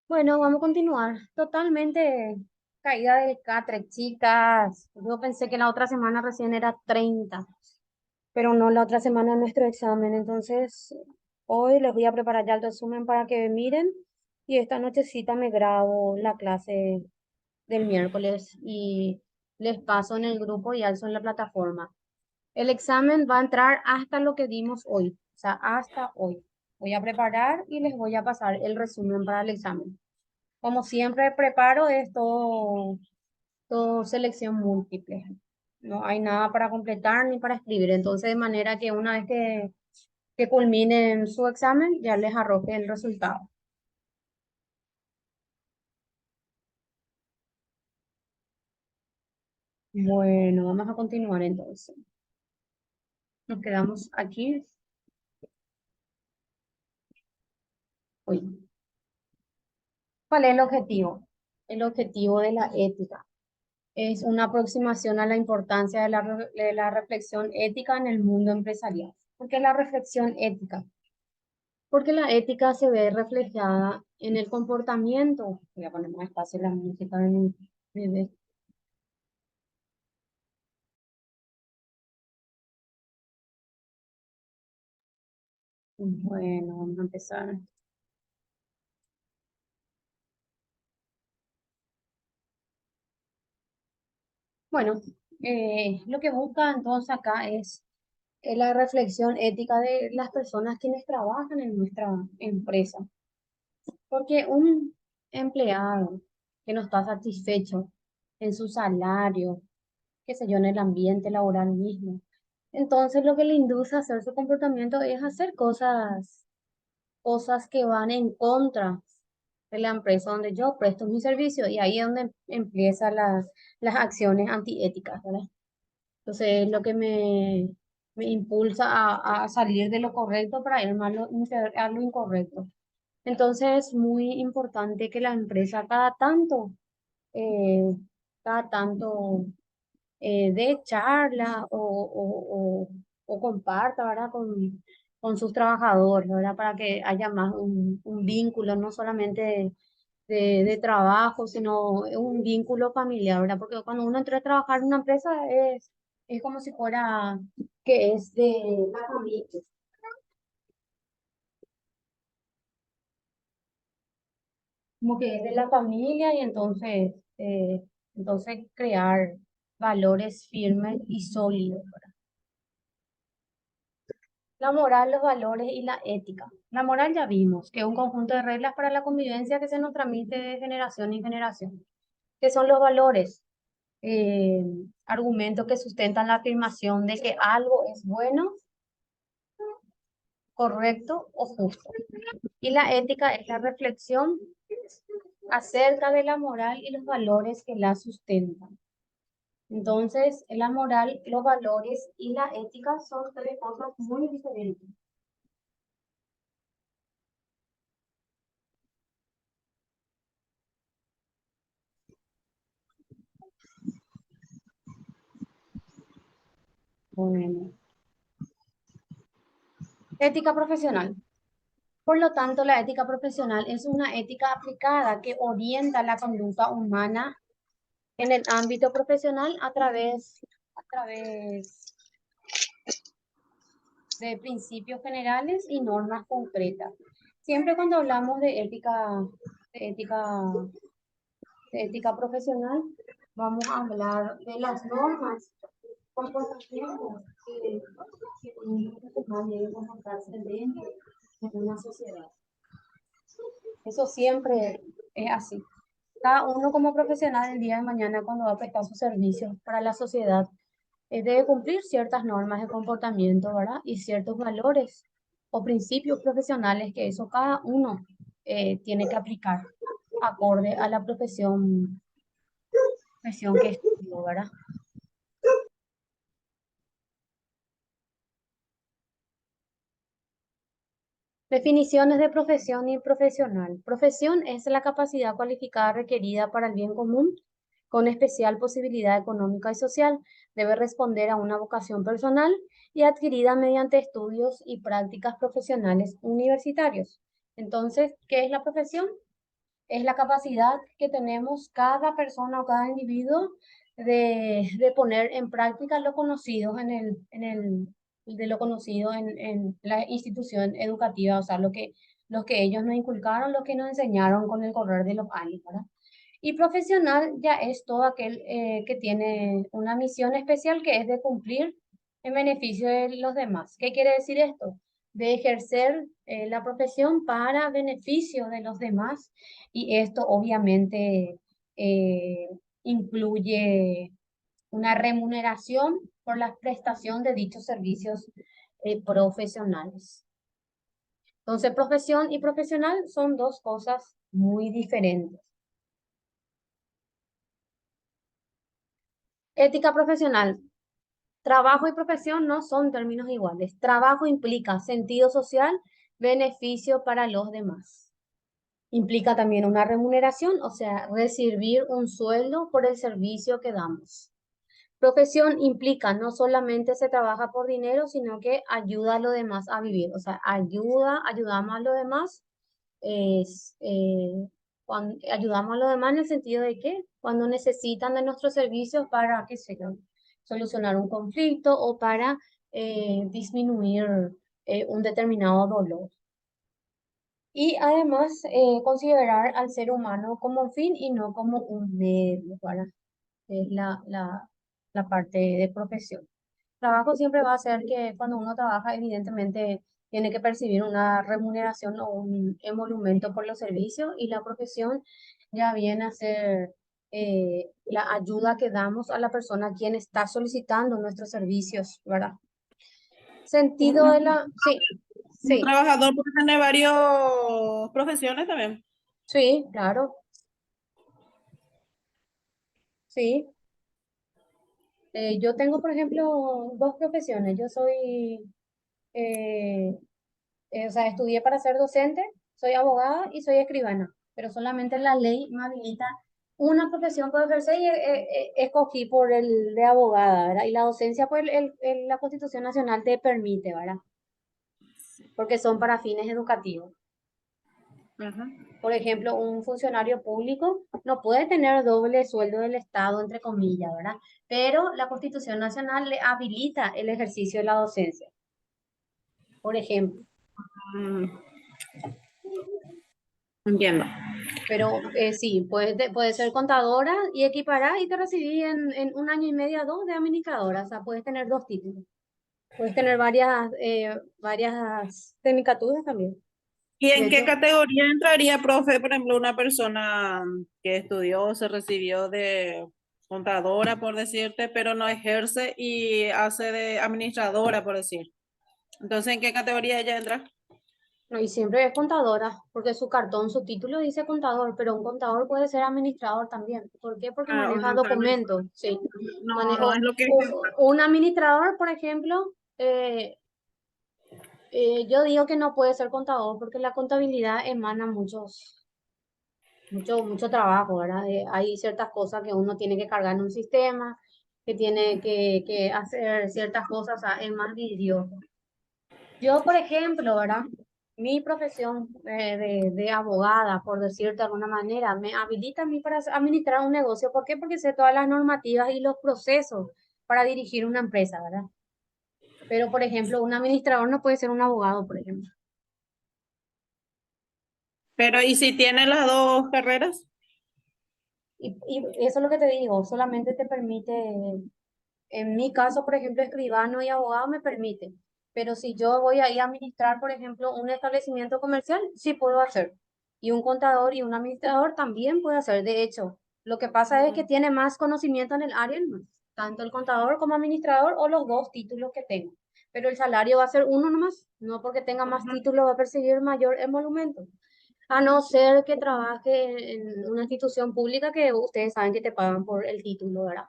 Bueno, vamos a continuar. Totalmente caída del catre, chicas. Yo pensé que la otra semana recién era 30, pero no, la otra semana es nuestro examen. Entonces, hoy les voy a preparar ya el resumen para que miren y esta nochecita me grabo la clase del miércoles y les paso en el grupo y alzo en la plataforma. El examen va a entrar hasta lo que dimos hoy, o sea, hasta hoy. Voy a preparar y les voy a pasar el resumen para el examen. Como siempre preparo es todo selección múltiple. No hay nada para completar ni para escribir. Entonces, de manera que una vez que culminen su examen, ya les arroje el resultado. Bueno, vamos a continuar entonces. Nos quedamos aquí hoy. ¿Cuál es el objetivo? El objetivo de la ética es una aproximación a la importancia de la reflexión ética en el mundo empresarial. ¿Por qué la reflexión ética? Porque la ética se ve reflejada en el comportamiento. Voy a poner más espacio en la música de mi bebé. Bueno, vamos a empezar. Bueno, lo que busca entonces acá es la reflexión ética de las personas quienes trabajan en nuestra empresa. Porque un empleado que no está satisfecho en su salario, qué sé yo, en el ambiente laboral mismo, entonces lo que le induce a hacer su comportamiento es hacer cosas que van en contra de la empresa donde yo presto mi servicio y ahí es donde empiezan las acciones antiéticas, ¿verdad? Entonces, lo que me impulsa a salir de lo correcto para ir más a lo incorrecto. Entonces, es muy importante que la empresa eh, cada tanto dé charla o comparta, ¿verdad? Con sus trabajadores, ¿verdad? Para que haya más un vínculo, no solamente de trabajo, sino un vínculo familiar, ¿verdad? Porque cuando uno entra a trabajar en una empresa es como si fuera que es de la familia, como que es de la familia y entonces crear valores firmes y sólidos. La moral, los valores y la ética. La moral ya vimos, que es un conjunto de reglas para la convivencia que se nos transmite de generación en generación. ¿Qué son los valores? Eh, Argumentos que sustentan la afirmación de que algo es bueno, correcto o justo. Y la ética es la reflexión acerca de la moral y los valores que la sustentan. Entonces, la moral, los valores y la ética son tres cosas muy diferentes. Bueno, ética profesional. Por lo tanto, la ética profesional es una ética aplicada que orienta la conducta humana en el ámbito profesional a través de principios generales y normas concretas. Siempre cuando hablamos de ética, de ética profesional, vamos a hablar de las normas comportamientos que un profesional debe comportarse dentro de una sociedad. Eso siempre es así. Cada uno como profesional el día de mañana cuando va a prestar sus servicios para la sociedad debe cumplir ciertas normas de comportamiento, ¿verdad? Y ciertos valores o principios profesionales que eso cada uno tiene que aplicar acorde a la profesión que estudió, ¿verdad? Definiciones de profesión y profesional. Profesión es la capacidad cualificada requerida para el bien común, con especial posibilidad económica y social. Debe responder a una vocación personal y adquirida mediante estudios y prácticas profesionales universitarios. Entonces, ¿qué es la profesión? es la capacidad que tenemos cada persona o cada individuo de poner en práctica lo conocido de lo conocido en la institución educativa, o sea, lo que ellos nos inculcaron, lo que nos enseñaron con el correr de los años, ¿verdad? Y profesional ya es todo aquel que tiene una misión especial que es de cumplir en beneficio de los demás. ¿Qué quiere decir esto? De ejercer la profesión para beneficio de los demás y esto obviamente eh, incluye una remuneración por la prestación de dichos servicios profesionales. Entonces, profesión y profesional son dos cosas muy diferentes. Ética profesional. Trabajo y profesión no son términos iguales. Trabajo implica sentido social, beneficio para los demás. Implica también una remuneración, o sea, recibir un sueldo por el servicio que damos. Profesión implica no solamente se trabaja por dinero, sino que ayuda a los demás a vivir. O sea, ayudamos a los demás, ayudamos a los demás en el sentido de que cuando necesitan de nuestros servicios para, qué sé yo, solucionar un conflicto o para disminuir un determinado dolor. Y además considerar al ser humano como un fin y no como un medio para es la parte de profesión. Trabajo siempre va a ser que cuando uno trabaja, evidentemente tiene que percibir una remuneración o un emolumento por los servicios y la profesión ya viene a ser la ayuda que damos a la persona a quien está solicitando nuestros servicios, ¿verdad? Sentido de la... Sí, Un sí, trabajador puede tener varias profesiones también. sí, claro, sí. Yo tengo, por ejemplo, dos profesiones. Yo soy o sea, estudié para ser docente, soy abogada y soy escribana, pero solamente la ley me habilita una profesión para ejercer y escogí por el de abogada, ¿verdad? Y la docencia, pues la Constitución Nacional te permite, ¿verdad? Porque son para fines educativos. Ajá. Por ejemplo, un funcionario público no puede tener doble sueldo del Estado, entre comillas, ¿verdad? Pero la Constitución Nacional le habilita el ejercicio de la docencia, por ejemplo. Mm, entiendo. Pero sí, puedes ser contadora y equiparar y te recibí en un año y medio, dos de administradora. O sea, puedes tener dos títulos. Puedes tener varias tecnicaturas también. ¿Y De en qué hecho, categoría entraría, profe, por ejemplo, una persona que estudió o se recibió de contadora, por decirte, pero no ejerce y hace de administradora, por decir? Entonces, ¿en qué categoría ella entra? no, y siempre es contadora, porque su cartón, su título dice contador, pero un contador puede ser administrador también. ¿Por qué? Porque Ah, maneja o sea, documentos, sí. no es lo que... Un administrador, por ejemplo, yo digo que no puede ser contador porque la contabilidad emana mucho trabajo, ¿verdad? Hay ciertas cosas que uno tiene que cargar en un sistema, que tiene que hacer ciertas cosas, o sea, es más vidrioso. Yo, por ejemplo, ¿verdad? Mi profesión de abogada, por decirte de alguna manera, me habilita a mí para administrar un negocio. ¿Por qué? Porque sé todas las normativas y los procesos para dirigir una empresa, ¿verdad? Pero, por ejemplo, un administrador no puede ser un abogado, por ejemplo. Pero, ¿y si tiene las dos carreras? Y eso es lo que te digo, solamente te permite. En mi caso, por ejemplo, escribano y abogado me permite, pero si yo voy a ir a administrar, por ejemplo, un establecimiento comercial, sí puedo hacer. Y un contador y un administrador también puede hacer. De hecho, lo que pasa es que tiene más conocimiento en el área, ¿no? Tanto el contador como administrador o los dos títulos que tengo. Pero el salario va a ser uno nomás, no porque tenga más títulos va a percibir mayor emolumento. A no ser que trabaje en una institución pública que ustedes saben que te pagan por el título, ¿verdad?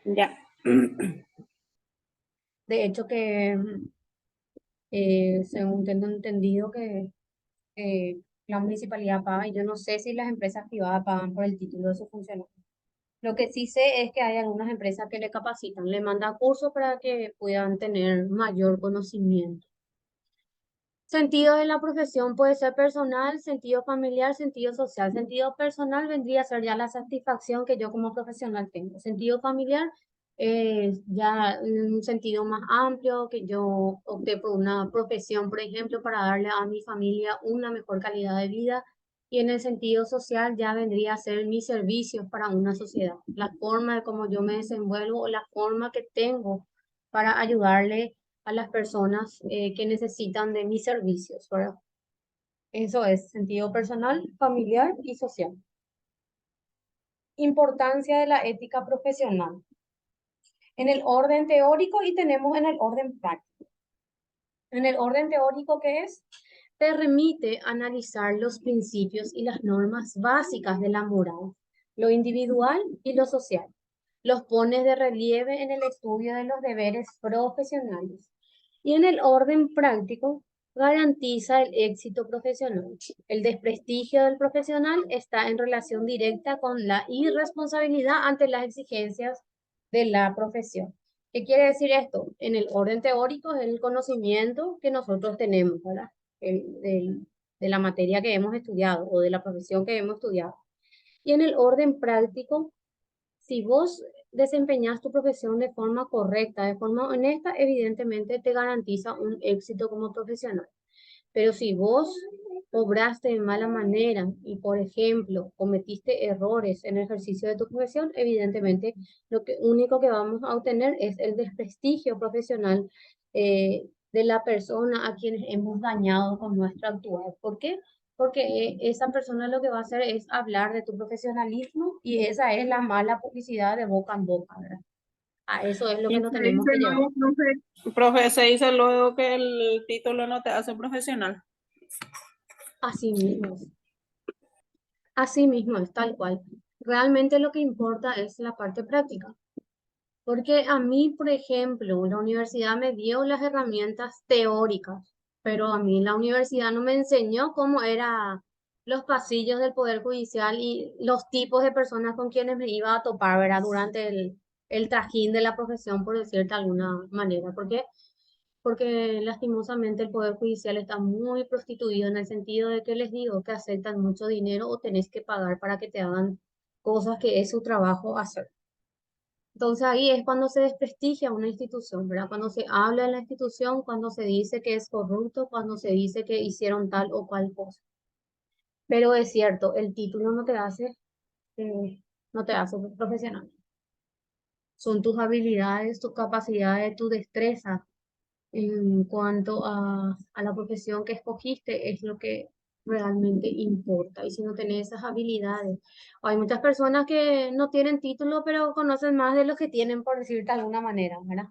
Ya. De hecho, que según tengo entendido que la municipalidad paga, y yo no sé si las empresas privadas pagan por el título de sus funcionarios. Lo que sí sé es que hay algunas empresas que le capacitan, le mandan cursos para que puedan tener mayor conocimiento. Sentido de la profesión puede ser personal, sentido familiar, sentido social. Sentido personal vendría a ser ya la satisfacción que yo como profesional tengo. Sentido familiar es ya un sentido más amplio, que yo opté por una profesión, por ejemplo, para darle a mi familia una mejor calidad de vida. Y en el sentido social ya vendría a ser mis servicios para una sociedad, la forma de cómo yo me desenvuelvo o la forma que tengo para ayudarle a las personas que necesitan de mis servicios, ¿verdad? Eso es sentido personal, familiar y social. Importancia de la ética profesional. En el orden teórico y tenemos en el orden práctico. En el orden teórico, ¿qué es? Permite analizar los principios y las normas básicas de la moral, lo individual y lo social. Los pone de relieve en el estudio de los deberes profesionales. Y en el orden práctico, garantiza el éxito profesional. El desprestigio del profesional está en relación directa con la irresponsabilidad ante las exigencias de la profesión. ¿Qué quiere decir esto? En el orden teórico es el conocimiento que nosotros tenemos, ¿verdad? De la materia que hemos estudiado o de la profesión que hemos estudiado. Y en el orden práctico, si vos desempeñas tu profesión de forma correcta, de forma honesta, evidentemente te garantiza un éxito como profesional. Pero si vos obraste de mala manera y, por ejemplo, cometiste errores en el ejercicio de tu profesión, evidentemente lo único que vamos a obtener es el desprestigio profesional de la persona a quienes hemos dañado con nuestra actuar. ¿Por qué? Porque esa persona lo que va a hacer es hablar de tu profesionalismo y esa es la mala publicidad de boca en boca, ¿verdad? A eso es lo Y que no se tenemos dice que llevar. luego, profe, se dice luego que el título no te hace profesional. Así mismo. Así mismo es, tal cual. Realmente lo que importa es la parte práctica. Porque a mí, por ejemplo, la universidad me dio las herramientas teóricas, pero a mí la universidad no me enseñó cómo eran los pasillos del Poder Judicial y los tipos de personas con quienes me iba a topar, ¿verdad? Durante el trajín de la profesión, por decirte de alguna manera. ¿Por qué? Porque lastimosamente el Poder Judicial está muy prostituido en el sentido de que les digo que aceptan mucho dinero o tenés que pagar para que te hagan cosas que es su trabajo hacer. Entonces ahí es cuando se desprestigia una institución, ¿verdad? Cuando se habla de la institución, cuando se dice que es corrupto, cuando se dice que hicieron tal o cual cosa. Pero es cierto, el título eh, no te hace profesional. Son tus habilidades, tus capacidades, tu destreza en cuanto a la profesión que escogiste es lo que realmente importa. Y si no tenés esas habilidades, hay muchas personas que no tienen título, pero conocen más de los que tienen, por decirte de alguna manera, ¿verdad?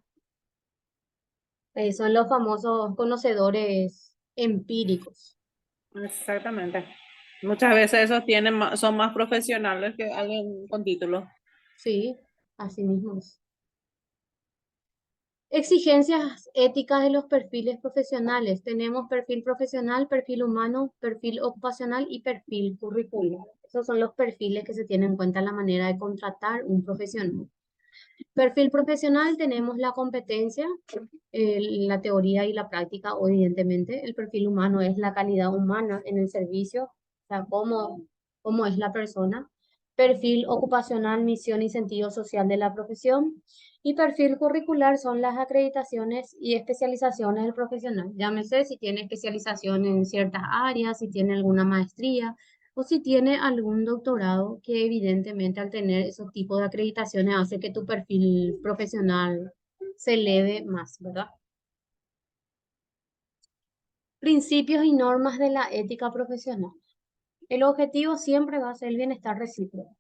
Son los famosos conocedores empíricos. Exactamente. Muchas veces esos tienen son más profesionales que alguien con título. Sí, así mismo es. Exigencias éticas de los perfiles profesionales. Tenemos perfil profesional, perfil humano, perfil ocupacional y perfil curricular. Esos son los perfiles que se tienen en cuenta en la manera de contratar un profesional. Perfil profesional tenemos la competencia, la teoría y la práctica, evidentemente. El perfil humano es la calidad humana en el servicio, o sea, cómo es la persona. Perfil ocupacional, misión y sentido social de la profesión. Y perfil curricular son las acreditaciones y especializaciones del profesional. Llámese si tiene especialización en ciertas áreas, si tiene alguna maestría o si tiene algún doctorado que evidentemente al tener esos tipos de acreditaciones hace que tu perfil profesional se eleve más, ¿verdad? Principios y normas de la ética profesional. El objetivo siempre va a ser el bienestar recíproco.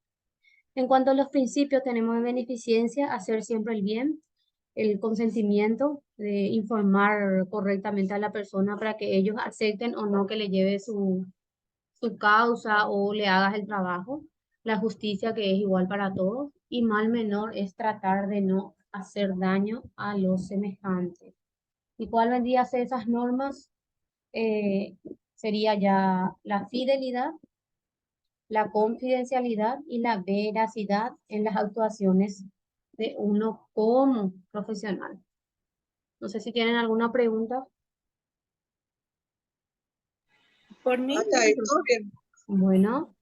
En cuanto a los principios, tenemos en beneficencia hacer siempre el bien, el consentimiento de informar correctamente a la persona para que ellos acepten o no que le lleve su causa o le hagas el trabajo, la justicia que es igual para todos y mal menor es tratar de no hacer daño a los semejantes. ¿Y cuál vendría a ser esas normas? Eh, Sería ya la fidelidad, la confidencialidad y la veracidad en las actuaciones de uno como profesional. No sé si tienen alguna pregunta. Por mí, Hasta ahí todo bien. Bueno,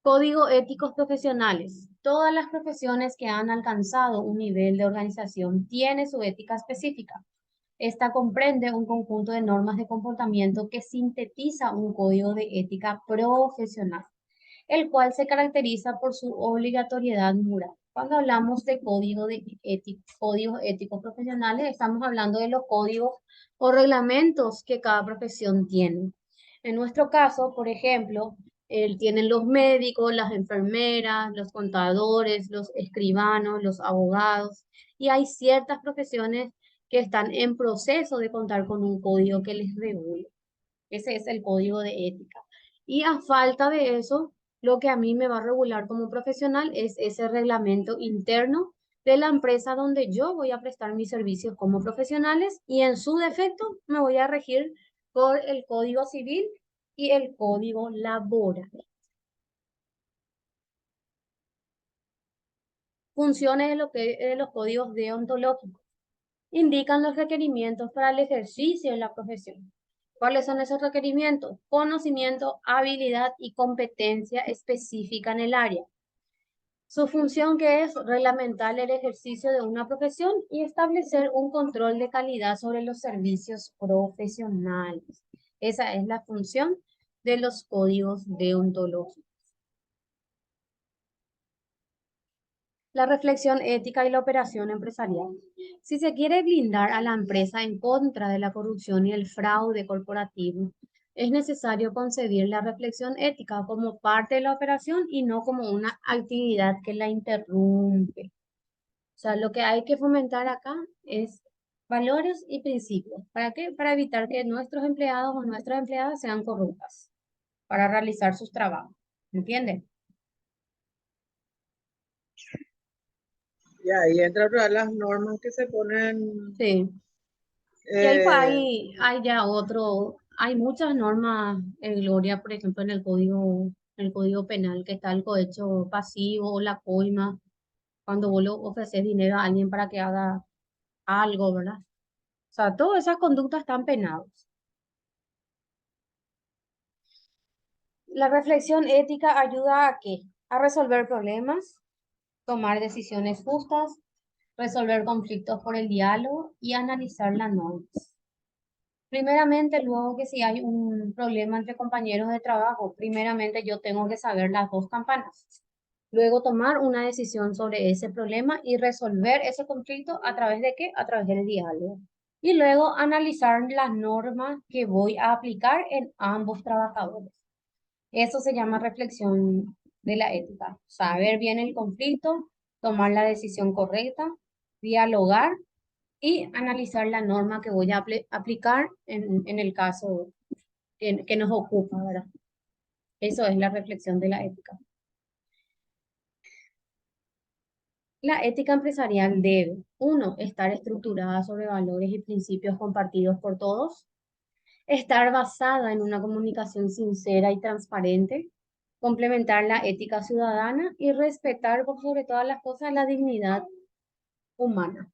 código éticos profesionales. Todas las profesiones que han alcanzado un nivel de organización tienen su ética específica. Esta comprende un conjunto de normas de comportamiento que sintetiza un código de ética profesional, el cual se caracteriza por su obligatoriedad moral. Cuando hablamos de códigos éticos profesionales, estamos hablando de los códigos o reglamentos que cada profesión tiene. En nuestro caso, por ejemplo, tienen los médicos, las enfermeras, los contadores, los escribanos, los abogados, y hay ciertas profesiones que están en proceso de contar con un código que les regule. Ese es el código de ética. Y a falta de eso, lo que a mí me va a regular como profesional es ese reglamento interno de la empresa donde yo voy a prestar mis servicios como profesionales y en su defecto me voy a regir por el Código Civil y el Código Laboral. Funciones de los códigos deontológicos. Indican los requerimientos para el ejercicio de la profesión. ¿Cuáles son esos requerimientos? Conocimiento, habilidad y competencia específica en el área. Su función que es reglamentar el ejercicio de una profesión y establecer un control de calidad sobre los servicios profesionales. Esa es la función de los códigos deontológicos. La reflexión ética y la operación empresarial. Si se quiere blindar a la empresa en contra de la corrupción y el fraude corporativo, es necesario concebir la reflexión ética como parte de la operación y no como una actividad que la interrumpe. O sea, lo que hay que fomentar acá es valores y principios. ¿Para qué? Para evitar que nuestros empleados o nuestras empleadas sean corruptas para realizar sus trabajos. ¿Entienden? Y ahí entran todas las normas que se ponen. Sí. Y ahí pues eh, hay ya hay muchas normas, Gloria, por ejemplo, en el código penal, que está el cohecho pasivo o la coima, cuando vos le ofreces dinero a alguien para que haga algo, ¿verdad? O sea, todas esas conductas están penadas. La reflexión ética ayuda a qué? A resolver problemas, tomar decisiones justas, resolver conflictos por el diálogo y analizar las normas. Primeramente, luego que si hay un problema entre compañeros de trabajo, primeramente yo tengo que saber las dos campanas. Luego tomar una decisión sobre ese problema y resolver ese conflicto a través de qué? A través del diálogo. Y luego analizar las normas que voy a aplicar en ambos trabajadores. Eso se llama reflexión de la ética. Saber bien el conflicto, tomar la decisión correcta, dialogar y analizar la norma que voy a aplicar en el caso que nos ocupa, ¿verdad? Eso es la reflexión de la ética. La ética empresarial debe, uno, estar estructurada sobre valores y principios compartidos por todos, estar basada en una comunicación sincera y transparente, complementar la ética ciudadana y respetar por sobre todas las cosas la dignidad humana.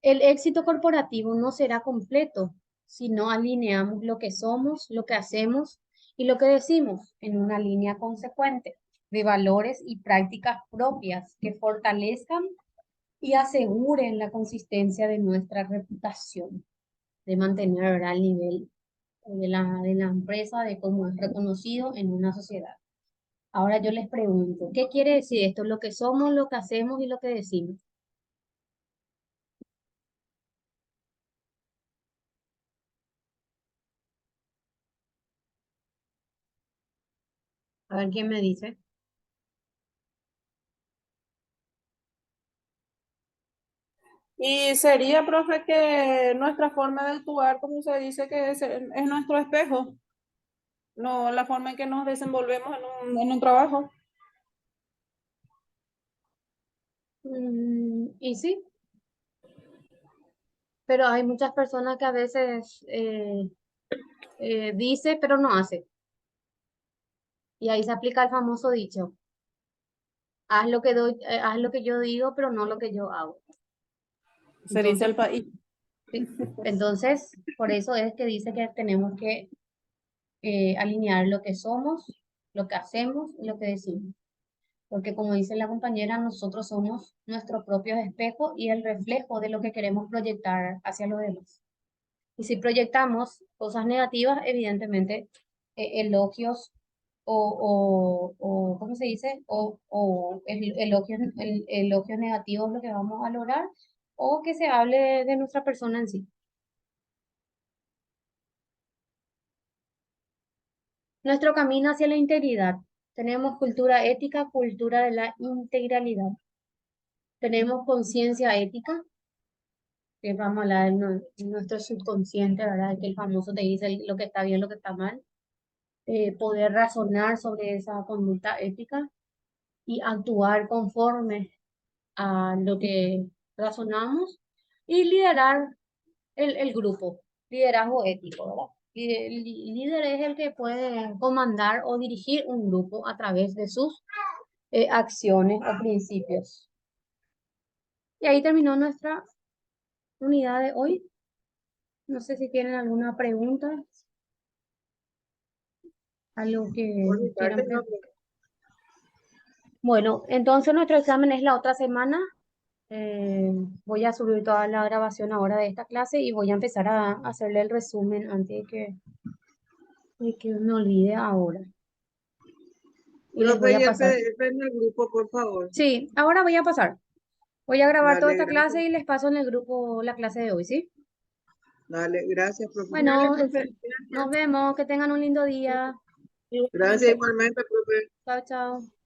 El éxito corporativo no será completo si no alineamos lo que somos, lo que hacemos y lo que decimos en una línea consecuente de valores y prácticas propias que fortalezcan y aseguren la consistencia de nuestra reputación, de mantener, ¿verdad?, el nivel de la empresa, de cómo es reconocido en una sociedad. Ahora yo les pregunto, ¿qué quiere decir esto? Lo que somos, lo que hacemos y lo que decimos. A ver quién me dice. y sería, profe, que nuestra forma de actuar, como se dice, que es nuestro espejo, no la forma en que nos desenvolvemos en un trabajo. Y sí, pero hay muchas personas que a veces dice, pero no hace. Y ahí se aplica el famoso dicho, haz lo que yo digo, pero no lo que yo hago. Se dice Entonces, el país. ¿sí? Entonces, por eso es que dice que tenemos que alinear lo que somos, lo que hacemos y lo que decimos. Porque como dice la compañera, nosotros somos nuestros propios espejos y el reflejo de lo que queremos proyectar hacia los demás. Y si proyectamos cosas negativas, evidentemente, elogios ¿cómo se dice? Elogios negativos lo que vamos a lograr, o que se hable de nuestra persona en sí. Nuestro camino hacia la integridad. Tenemos cultura ética, cultura de la integralidad. Tenemos conciencia ética, que vamos a hablar de nuestro subconsciente, ¿verdad? Que el famoso te dice lo que está bien, lo que está mal. Poder razonar sobre esa conducta ética y actuar conforme a lo que razonamos, y liderar el grupo, liderazgo ético, ¿verdad? Y el líder es el que puede comandar o dirigir un grupo a través de sus acciones o principios. Y ahí terminó nuestra unidad de hoy. No sé si tienen alguna pregunta, algo que Por mi quieran parte, no. preguntar. Bueno, entonces nuestro examen es la otra semana. Voy a subir toda la grabación ahora de esta clase y voy a empezar a hacerle el resumen antes de que me olvide ahora. Y les voy Profe, a y el pasar. PDF en el grupo, por favor. Sí, ahora voy a pasar. Voy a grabar toda Dale, esta clase gracias. y les paso en el grupo la clase de hoy, ¿sí? Dale, gracias, profe. Dale, Bueno, profe. nos vemos. Que tengan un lindo día. Gracias igualmente, profe. Chao, chao.